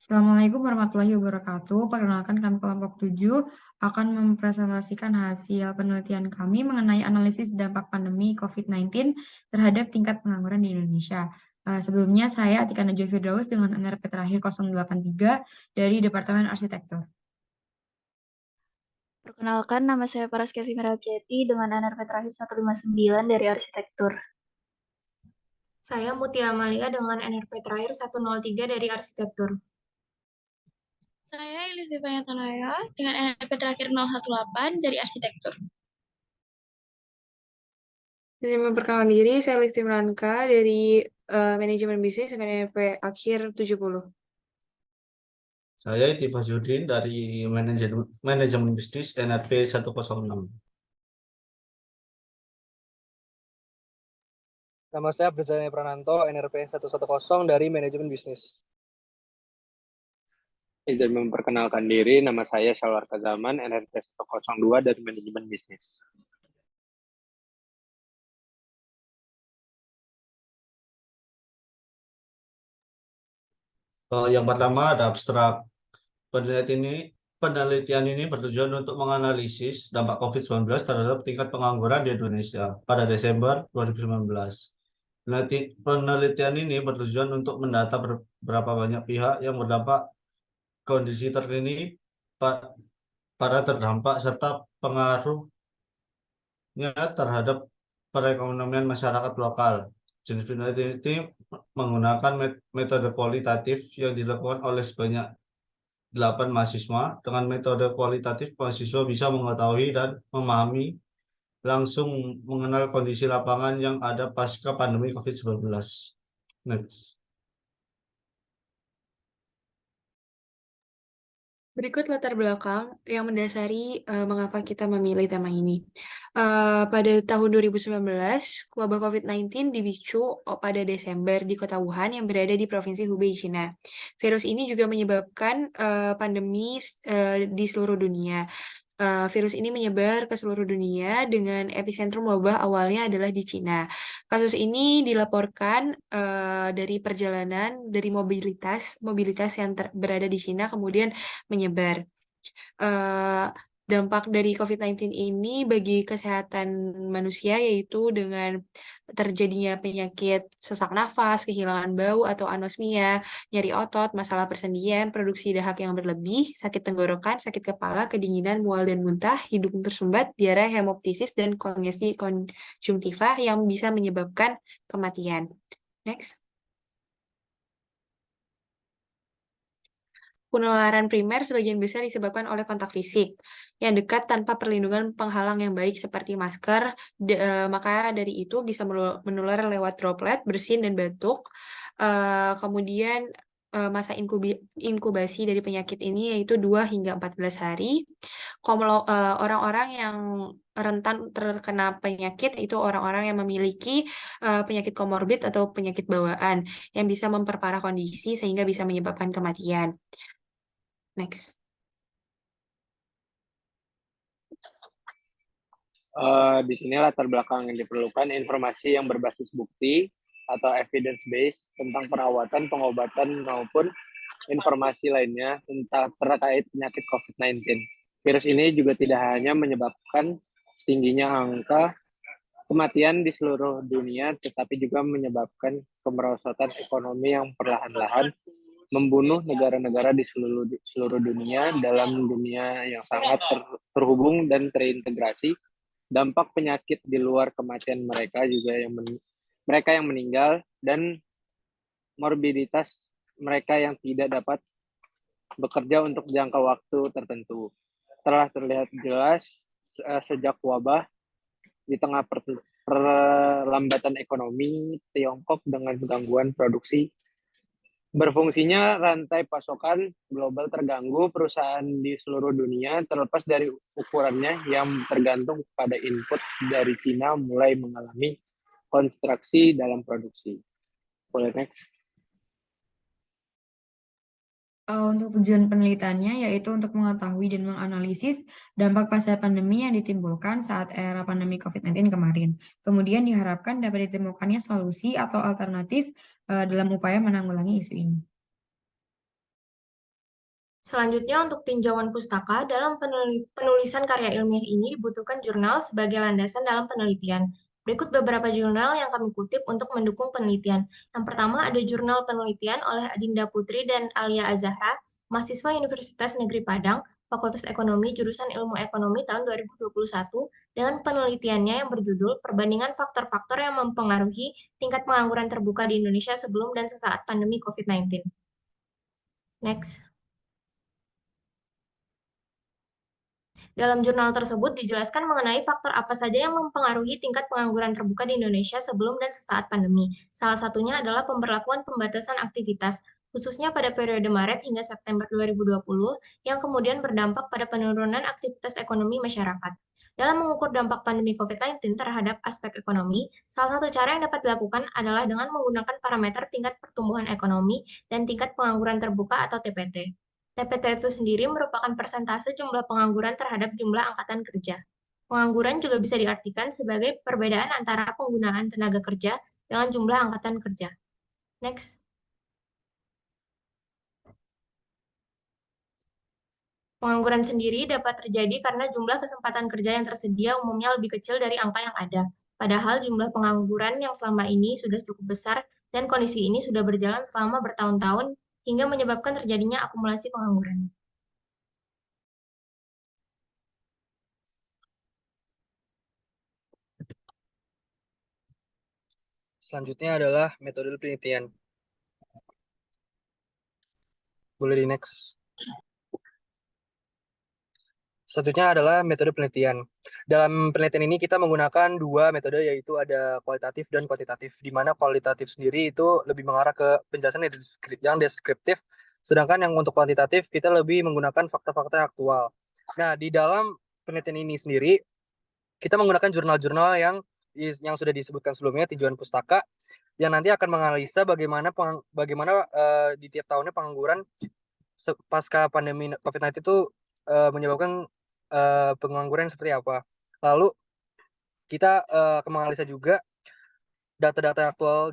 Assalamualaikum warahmatullahi wabarakatuh. Perkenalkan kami kelompok 7 akan mempresentasikan hasil penelitian kami mengenai analisis dampak pandemi COVID-19 terhadap tingkat pengangguran di Indonesia. Sebelumnya saya Atika Najwa Firdaus dengan NRP terakhir 083 dari Departemen Arsitektur. Perkenalkan, nama saya Paraskevi Meraceti dengan NRP terakhir 159 dari Arsitektur. Saya Mutia Amalia dengan NRP terakhir 103 dari Arsitektur. Saya Elizabeth Tanaya dengan NRP terakhir 018 dari Arsitektur. Izin memperkenalkan diri, saya Listi Melanka dari Manajemen Bisnis dengan NRP akhir 70. Saya Itifah Zudin dari Manajemen Bisnis NRP 106. Nama saya Brzani Prananto, NRP 110 dari Manajemen Bisnis. Izin memperkenalkan diri, nama saya Salwar Kazaman, NRP 102 dari Manajemen Bisnis. Yang pertama ada abstrak. Penelitian ini bertujuan untuk menganalisis dampak COVID-19 terhadap tingkat pengangguran di Indonesia pada Desember 2019. Penelitian ini bertujuan untuk mendata berapa banyak pihak yang berdampak kondisi terkini para terdampak serta pengaruhnya terhadap perekonomian masyarakat lokal. Jenis penelitian ini menggunakan metode kualitatif yang dilakukan oleh sebanyak 8 mahasiswa. Dengan metode kualitatif, mahasiswa bisa mengetahui dan memahami langsung mengenal kondisi lapangan yang ada pasca pandemi COVID-19. Next. Berikut latar belakang yang mendasari mengapa kita memilih tema ini. Pada tahun 2019, wabah COVID-19 dipicu pada Desember di kota Wuhan yang berada di Provinsi Hubei, China. Virus ini juga menyebabkan pandemi di seluruh dunia. Virus ini menyebar ke seluruh dunia dengan epicentrum wabah awalnya adalah di Cina. Kasus ini dilaporkan dari perjalanan, dari mobilitas yang berada di Cina kemudian menyebar. Dampak dari COVID-19 ini bagi kesehatan manusia yaitu dengan terjadinya penyakit sesak nafas, kehilangan bau atau anosmia, nyeri otot, masalah persendian, produksi dahak yang berlebih, sakit tenggorokan, sakit kepala, kedinginan, mual dan muntah, hidung tersumbat, diare, hemoptisis, dan kongesi konjungtiva yang bisa menyebabkan kematian. Next. Penularan primer sebagian besar disebabkan oleh kontak fisik yang dekat tanpa perlindungan penghalang yang baik seperti masker. Maka dari itu bisa menular lewat droplet, bersin, dan batuk. Kemudian masa inkubasi dari penyakit ini yaitu 2 hingga 14 hari. Orang-orang yang rentan terkena penyakit itu orang-orang yang memiliki penyakit komorbid atau penyakit bawaan yang bisa memperparah kondisi sehingga bisa menyebabkan kematian. Next. Di sini latar belakang yang diperlukan informasi yang berbasis bukti atau evidence based tentang perawatan, pengobatan maupun informasi lainnya tentang terkait penyakit COVID-19. Virus ini juga tidak hanya menyebabkan tingginya angka kematian di seluruh dunia, tetapi juga menyebabkan kemerosotan ekonomi yang perlahan-lahan membunuh negara-negara di seluruh dunia dalam dunia yang sangat terhubung dan terintegrasi. Dampak penyakit di luar kematian mereka juga mereka yang meninggal dan morbiditas mereka yang tidak dapat bekerja untuk jangka waktu tertentu telah terlihat jelas sejak wabah di tengah perlambatan ekonomi Tiongkok dengan gangguan produksi. Berfungsinya rantai pasokan global terganggu, perusahaan di seluruh dunia terlepas dari ukurannya yang tergantung pada input dari Cina mulai mengalami konstruksi dalam produksi. Boleh next. Untuk tujuan penelitiannya yaitu untuk mengetahui dan menganalisis dampak pasca pandemi yang ditimbulkan saat era pandemi COVID-19 kemarin. Kemudian diharapkan dapat ditemukannya solusi atau alternatif dalam upaya menanggulangi isu ini. Selanjutnya, untuk tinjauan pustaka, dalam penulisan karya ilmiah ini dibutuhkan jurnal sebagai landasan dalam penelitian. Berikut beberapa jurnal yang kami kutip untuk mendukung penelitian. Yang pertama, ada jurnal penelitian oleh Adinda Putri dan Alia Azahra, mahasiswa Universitas Negeri Padang, Fakultas Ekonomi, jurusan Ilmu Ekonomi tahun 2021, dengan penelitiannya yang berjudul Perbandingan Faktor-Faktor yang Mempengaruhi Tingkat Pengangguran Terbuka di Indonesia Sebelum dan Sesaat Pandemi COVID-19. Next. Dalam jurnal tersebut dijelaskan mengenai faktor apa saja yang mempengaruhi tingkat pengangguran terbuka di Indonesia sebelum dan sesaat pandemi. Salah satunya adalah pemberlakuan pembatasan aktivitas, khususnya pada periode Maret hingga September 2020, yang kemudian berdampak pada penurunan aktivitas ekonomi masyarakat. Dalam mengukur dampak pandemi COVID-19 terhadap aspek ekonomi, salah satu cara yang dapat dilakukan adalah dengan menggunakan parameter tingkat pertumbuhan ekonomi dan tingkat pengangguran terbuka atau TPT. TPT itu sendiri merupakan persentase jumlah pengangguran terhadap jumlah angkatan kerja. Pengangguran juga bisa diartikan sebagai perbedaan antara penggunaan tenaga kerja dengan jumlah angkatan kerja. Next. Pengangguran sendiri dapat terjadi karena jumlah kesempatan kerja yang tersedia umumnya lebih kecil dari angka yang ada. Padahal jumlah pengangguran yang selama ini sudah cukup besar dan kondisi ini sudah berjalan selama bertahun-tahun hingga menyebabkan terjadinya akumulasi pengangguran. Selanjutnya adalah metode penelitian. Boleh di next. Selanjutnya adalah metode penelitian. Dalam penelitian ini kita menggunakan dua metode, yaitu ada kualitatif dan kuantitatif, di mana kualitatif sendiri itu lebih mengarah ke penjelasan yang deskriptif, sedangkan yang untuk kuantitatif kita lebih menggunakan fakta-fakta yang aktual. Nah, di dalam penelitian ini sendiri, kita menggunakan jurnal-jurnal yang sudah disebutkan sebelumnya, tinjauan pustaka, yang nanti akan menganalisa bagaimana di tiap tahunnya pengangguran pasca pandemi COVID-19 itu menyebabkan pengangguran seperti apa. Lalu kita akan menganalisa juga data-data aktual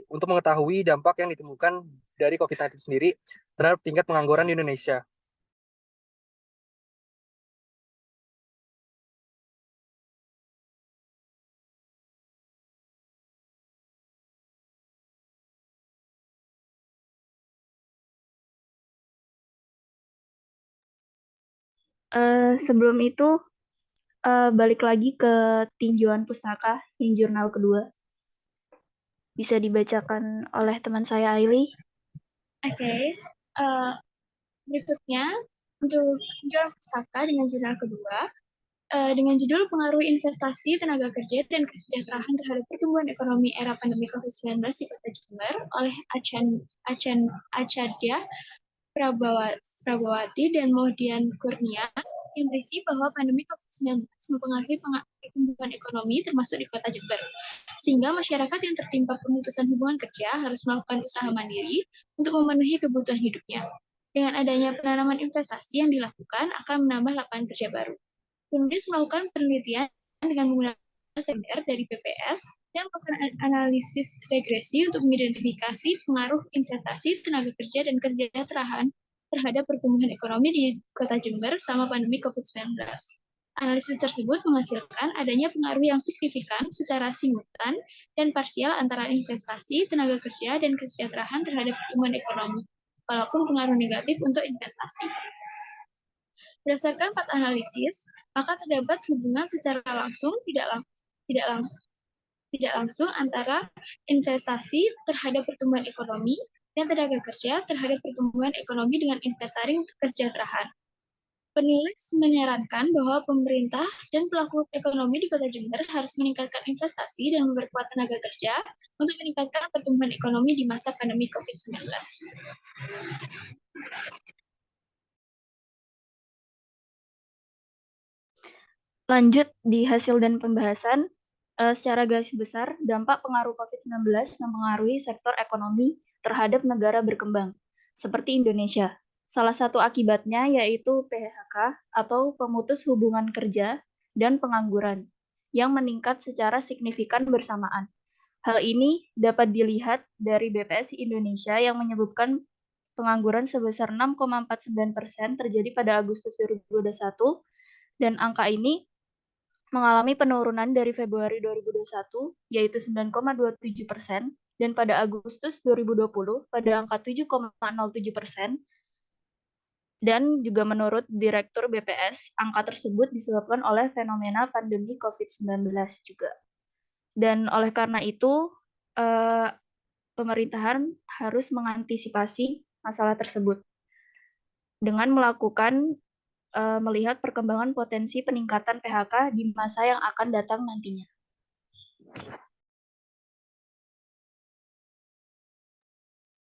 untuk mengetahui dampak yang ditemukan dari COVID-19 sendiri terhadap tingkat pengangguran di Indonesia. Sebelum itu, balik lagi ke tinjauan pustaka yang jurnal kedua. Bisa dibacakan oleh teman saya, Aili. Oke. Berikutnya, untuk tinjauan pustaka dengan jurnal kedua, dengan judul Pengaruh Investasi, Tenaga Kerja, dan Kesejahteraan Terhadap Pertumbuhan Ekonomi Era Pandemi COVID-19 di Kota Jember oleh Acadia Prabawati dan Maudian Kurnia, yang berisi bahwa pandemi COVID-19 mempengaruhi pertumbuhan ekonomi termasuk di Kota Jember, sehingga masyarakat yang tertimpa pemutusan hubungan kerja harus melakukan usaha mandiri untuk memenuhi kebutuhan hidupnya. Dengan adanya penanaman investasi yang dilakukan akan menambah lapangan kerja baru. Penulis melakukan penelitian dengan menggunakan sender dari BPS dan melakukan analisis regresi untuk mengidentifikasi pengaruh investasi, tenaga kerja, dan kesejahteraan terhadap pertumbuhan ekonomi di Kota Jember selama pandemi COVID-19. Analisis tersebut menghasilkan adanya pengaruh yang signifikan secara simultan dan parsial antara investasi, tenaga kerja, dan kesejahteraan terhadap pertumbuhan ekonomi, walaupun pengaruh negatif untuk investasi. Berdasarkan 4 analisis, maka terdapat hubungan secara langsung tidak langsung antara investasi terhadap pertumbuhan ekonomi dan tenaga kerja terhadap pertumbuhan ekonomi dengan inventaring kesejahteraan. Penulis menyarankan bahwa pemerintah dan pelaku ekonomi di Kota Jember harus meningkatkan investasi dan memperkuat tenaga kerja untuk meningkatkan pertumbuhan ekonomi di masa pandemi COVID-19. Lanjut di hasil dan pembahasan, secara garis besar, dampak pengaruh COVID-19 mempengaruhi sektor ekonomi terhadap negara berkembang, seperti Indonesia. Salah satu akibatnya yaitu PHK atau pemutus hubungan kerja dan pengangguran, yang meningkat secara signifikan bersamaan. Hal ini dapat dilihat dari BPS Indonesia yang menyebutkan pengangguran sebesar 6,49% terjadi pada Agustus 2021, dan angka ini mengalami penurunan dari Februari 2021, yaitu 9,27%, dan pada Agustus 2020 pada angka 7,07%, dan juga menurut Direktur BPS, angka tersebut disebabkan oleh fenomena pandemi COVID-19 juga. Dan oleh karena itu, pemerintahan harus mengantisipasi masalah tersebut dengan melihat perkembangan potensi peningkatan PHK di masa yang akan datang nantinya.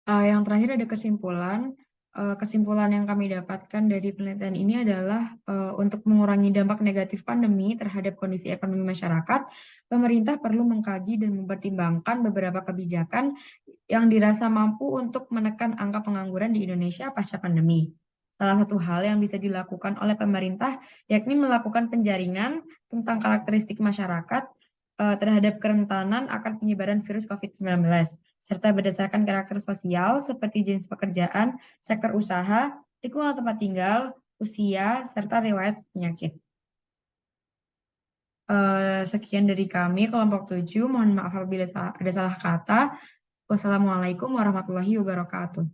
Yang terakhir ada kesimpulan. Kesimpulan yang kami dapatkan dari penelitian ini adalah untuk mengurangi dampak negatif pandemi terhadap kondisi ekonomi masyarakat, pemerintah perlu mengkaji dan mempertimbangkan beberapa kebijakan yang dirasa mampu untuk menekan angka pengangguran di Indonesia pasca pandemi. Salah satu hal yang bisa dilakukan oleh pemerintah yakni melakukan penjaringan tentang karakteristik masyarakat terhadap kerentanan akan penyebaran virus COVID-19, serta berdasarkan karakter sosial seperti jenis pekerjaan, sektor usaha, lingkungan tempat tinggal, usia, serta riwayat penyakit. Sekian dari kami, kelompok 7. Mohon maaf apabila ada salah kata. Wassalamualaikum warahmatullahi wabarakatuh.